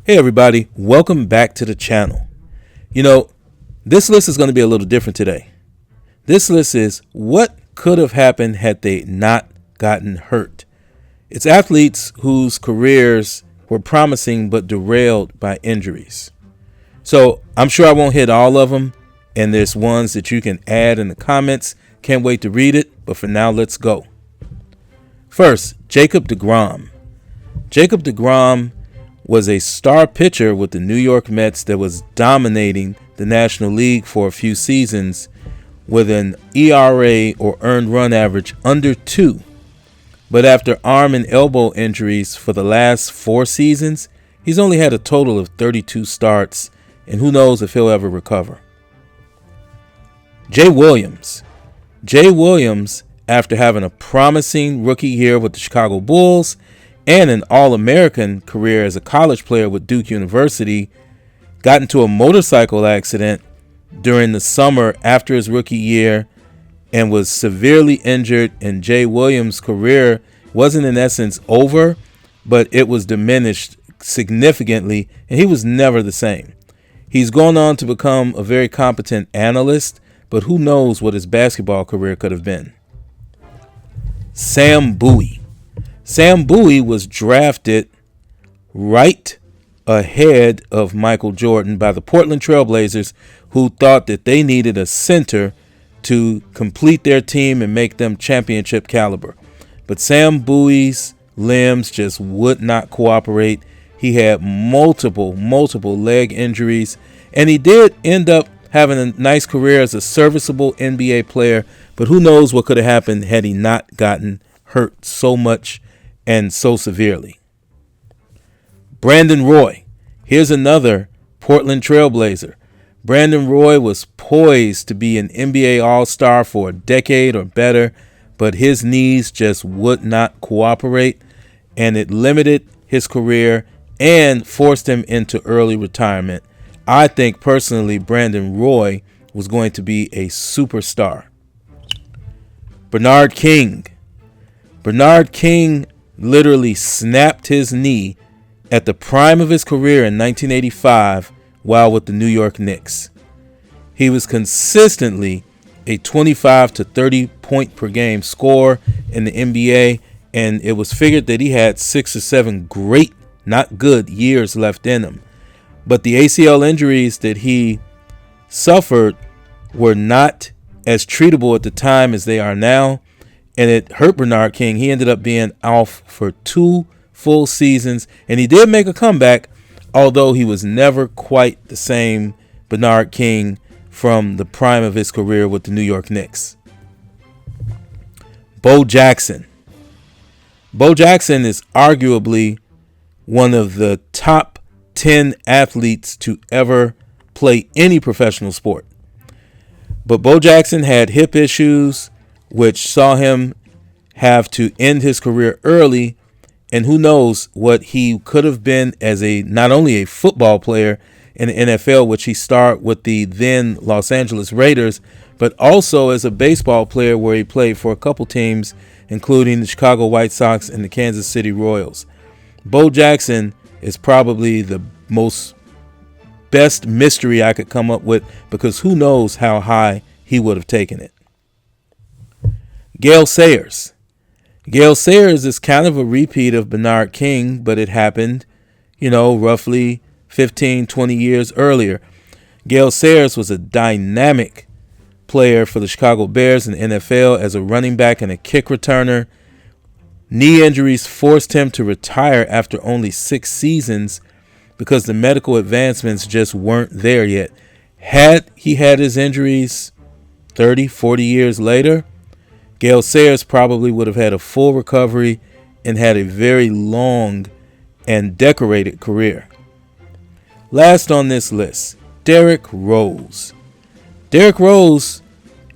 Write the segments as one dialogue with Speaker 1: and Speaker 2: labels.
Speaker 1: Hey everybody, welcome back to the channel. This list is going to be a little different today. This list is what could have happened had they not gotten hurt. It's athletes whose careers were promising but derailed by injuries. So I'm sure I won't hit all of them, and there's ones that you can add in the comments. Can't wait to read it, but for now, let's go. First, Jacob deGrom. Jacob deGrom was a star pitcher with the New York Mets that was dominating the National League for a few seasons with an ERA or earned run average under 2. But after arm and elbow injuries for the last 4 seasons, he's only had a total of 32 starts, and who knows if he'll ever recover. Jay Williams. Jay Williams, after having a promising rookie year with the Chicago Bulls and an All-American career as a college player with Duke University, got into a motorcycle accident during the summer after his rookie year and was severely injured, and Jay Williams' career wasn't in essence over, but it was diminished significantly, and he was never the same. He's gone on to become a very competent analyst, but who knows what his basketball career could have been. Sam Bowie. Sam Bowie was drafted right ahead of Michael Jordan by the Portland Trail Blazers, who thought that they needed a center to complete their team and make them championship caliber. But Sam Bowie's limbs just would not cooperate. He had multiple leg injuries, and he did end up having a nice career as a serviceable NBA player, but who knows what could have happened had he not gotten hurt so much and so severely. Brandon Roy. Here's another Portland Trailblazer. Brandon Roy was poised to be an NBA All-Star for a decade or better, but his knees just would not cooperate, and it limited his career and forced him into early retirement. I think personally Brandon Roy was going to be a superstar. Bernard King. Bernard King literally snapped his knee at the prime of his career in 1985 while with the New York Knicks. He was consistently a 25 to 30 point per game scorer in the NBA, and it was figured that he had 6 or 7 great, not good, years left in him. But the ACL injuries that he suffered were not as treatable at the time as they are now, and it hurt Bernard King. He ended up being off for 2 full seasons, and he did make a comeback, although he was never quite the same Bernard King from the prime of his career with the New York Knicks. Bo Jackson. Bo Jackson is arguably one of the top 10 athletes to ever play any professional sport. But Bo Jackson had hip issues, which saw him have to end his career early, and who knows what he could have been as not only a football player in the NFL, which he started with the then Los Angeles Raiders, but also as a baseball player where he played for a couple teams, including the Chicago White Sox and the Kansas City Royals. Bo Jackson is probably the best mystery I could come up with, because who knows how high he would have taken it. Gale Sayers. Gale Sayers is kind of a repeat of Bernard King, but it happened, roughly 15, 20 years earlier. Gale Sayers was a dynamic player for the Chicago Bears in the NFL as a running back and a kick returner. Knee injuries forced him to retire after only 6 seasons because the medical advancements just weren't there yet. Had he had his injuries 30, 40 years later, Gale Sayers probably would have had a full recovery and had a very long and decorated career. Last on this list, Derrick Rose. Derrick Rose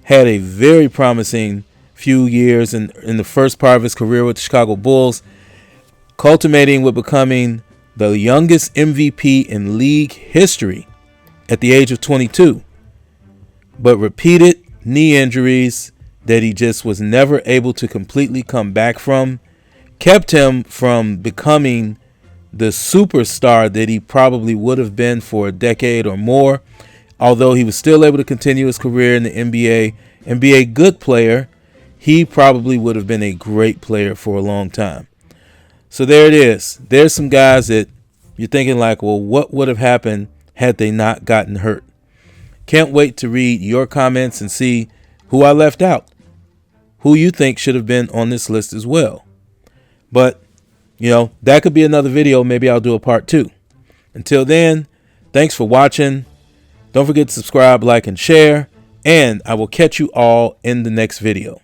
Speaker 1: had a very promising few years in the first part of his career with the Chicago Bulls, culminating with becoming the youngest MVP in league history at the age of 22. But repeated knee injuries that he just was never able to completely come back from kept him from becoming the superstar that he probably would have been for a decade or more. Although he was still able to continue his career in the NBA and be a good player, he probably would have been a great player for a long time. So there it is. There's some guys that you're thinking like, well, what would have happened had they not gotten hurt? Can't wait to read your comments and see who I left out, who you think should have been on this list as well. But, that could be another video. Maybe I'll do a part 2. Until then, thanks for watching. Don't forget to subscribe, like, and share. And I will catch you all in the next video.